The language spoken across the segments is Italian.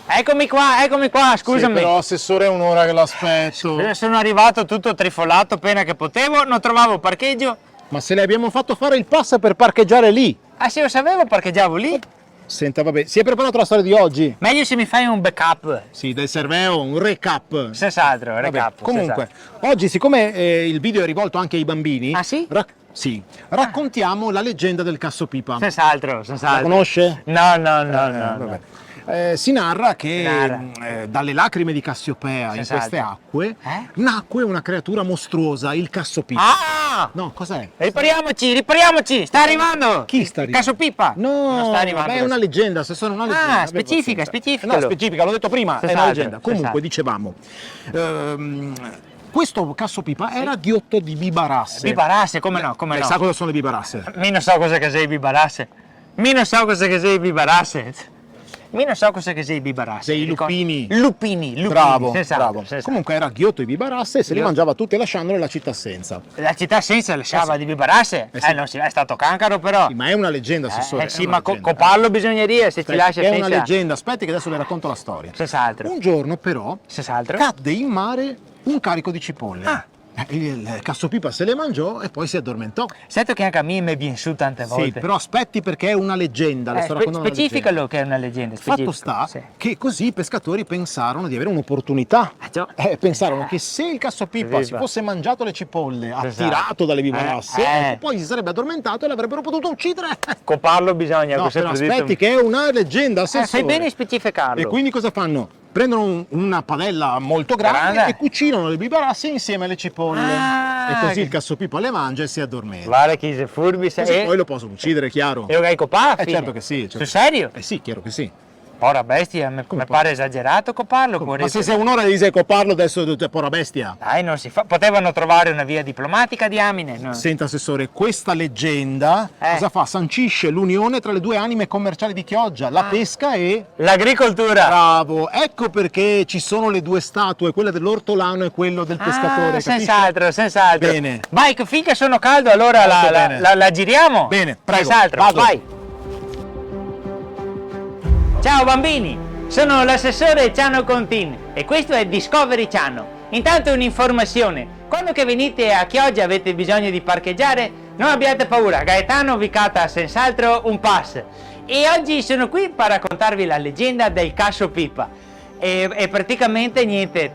Eccomi qua, scusami. Sì, però assessore è un'ora che l'aspetto. Sono arrivato tutto trifolato appena che potevo, non trovavo parcheggio. Ma se le abbiamo fatto fare il pass per parcheggiare lì. Ah sì, lo sapevo, parcheggiavo lì. Senta, vabbè, si è preparato la storia di oggi? Meglio se mi fai un backup. Sì, del Serveo, un recap. Senz'altro, Vabbè, recap. comunque, oggi siccome il video è rivolto anche ai bambini, Ah, sì? sì, raccontiamo la leggenda del Cassopipa. Senz'altro. La conosce? No. Vabbè. Si narra che dalle lacrime di Cassiopea in Senz'altro. queste acque nacque una creatura mostruosa, il Cassopipa. Ah! No, cos'è? Ripariamoci, sta arrivando! Chi sta arrivando? Cassopipa! No, non sta arrivando. beh, è una leggenda, se sono una leggenda. Ah, vabbè, specifica. No, specifica, l'ho detto prima, è una Senz'altro, leggenda. Comunque, senz'altro. dicevamo, questo Cassopipa era ghiotto di bibarasse. Bibarasse, come no? Sa cosa sono le bibarasse? Mi non so cosa che sei bibarasse. Mi non so cosa che sei bibarasse. Dei lupini. Lupini. Bravo, Senz'altro, bravo. senz'altro. Comunque era ghiotto di bibarasse e se li Ghiotto. mangiava tutte lasciandole la città senza. La città senza lasciava di bibarasse? sì. Non si è stato cancaro però. Sì, ma è una leggenda, assessore. Sì, è una ma leggenda. coparlo bisogneria se ti lascia È senza. una leggenda, aspetti che adesso le racconto la storia. Senz'altro. Un giorno però Senz'altro. cadde in mare un carico di cipolle. Ah. Il Cassopipa se le mangiò e poi si addormentò. Sento che anche a me mi viene su tante volte. Sì, però aspetti perché è una leggenda, le sto raccontando una specificalo leggenda. che è una leggenda. Fatto specifica. sta Sì. che così i pescatori pensarono di avere un'opportunità. già. Pensarono che se il Cassopipa si Viva. fosse mangiato le cipolle, Esatto. attirato dalle bibarasse, Eh. poi si sarebbe addormentato e l'avrebbero potuto uccidere. Coparlo bisogna. No, ho sempre però aspetti detto. che è una leggenda, assessore. Fai bene a specificarlo. E quindi cosa fanno? Prendono una padella molto grande Grande. e cucinano le bibarasse insieme alle cipolle. Ah. E così il Cassopipa le mangia e si addormenta. Guarda che sei furbi Così sei. poi lo possono uccidere, chiaro. E lo hai copato? Certo che sì. certo. Sul serio? Sì, chiaro che sì. Porra bestia, mi Come pare esagerato coparlo. Ma se sei un'ora di coparlo adesso è porra bestia. Dai, non si fa. Potevano trovare una via diplomatica, diamine. No? Senta assessore, questa leggenda cosa fa? Sancisce l'unione tra le due anime commerciali di Chioggia, la pesca e... L'agricoltura. Bravo, ecco perché ci sono le due statue, quella dell'ortolano e quello del pescatore. capisce? Senz'altro. Bene. Vai, che finché sono caldo allora Molto bene. la giriamo. Bene, prego, Senz'altro, vado. vai. Ciao bambini, sono l'assessore Ciano Contin e questo è Discovery Ciano. Intanto un'informazione, quando che venite a Chioggia avete bisogno di parcheggiare, non abbiate paura, Gaetano vi cata senz'altro un pass. E oggi sono qui per raccontarvi la leggenda del Cassopipa. E praticamente niente,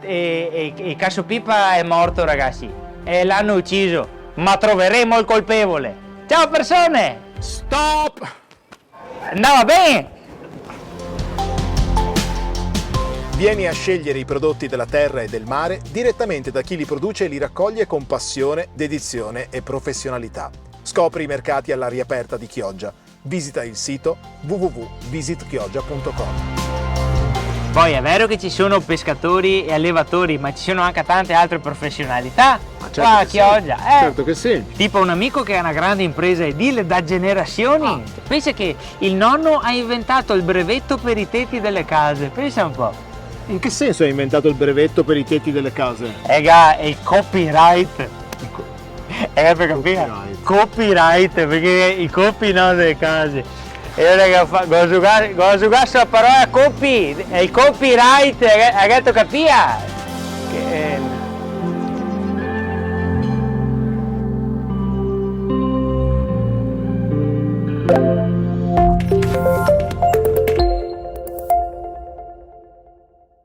il Cassopipa è morto ragazzi, e l'hanno ucciso, ma troveremo il colpevole. Ciao persone! Stop! Andava bene! Vieni a scegliere i prodotti della terra e del mare direttamente da chi li produce e li raccoglie con passione, dedizione e professionalità. Scopri i mercati all'aria aperta di Chioggia. Visita il sito www.visitchioggia.com. Poi è vero che ci sono pescatori e allevatori, ma ci sono anche tante altre professionalità qua a Chioggia. Certo che sì. Tipo un amico che ha una grande impresa edile da generazioni. Pensa che il nonno ha inventato il brevetto per i tetti delle case. Pensa un po'. In che senso hai inventato il brevetto per i tetti delle case? È il copyright. Per capire? Copyright, perché i copy no delle case. E io raga, go a giocare sulla parola copy, è il copyright, hai detto capia?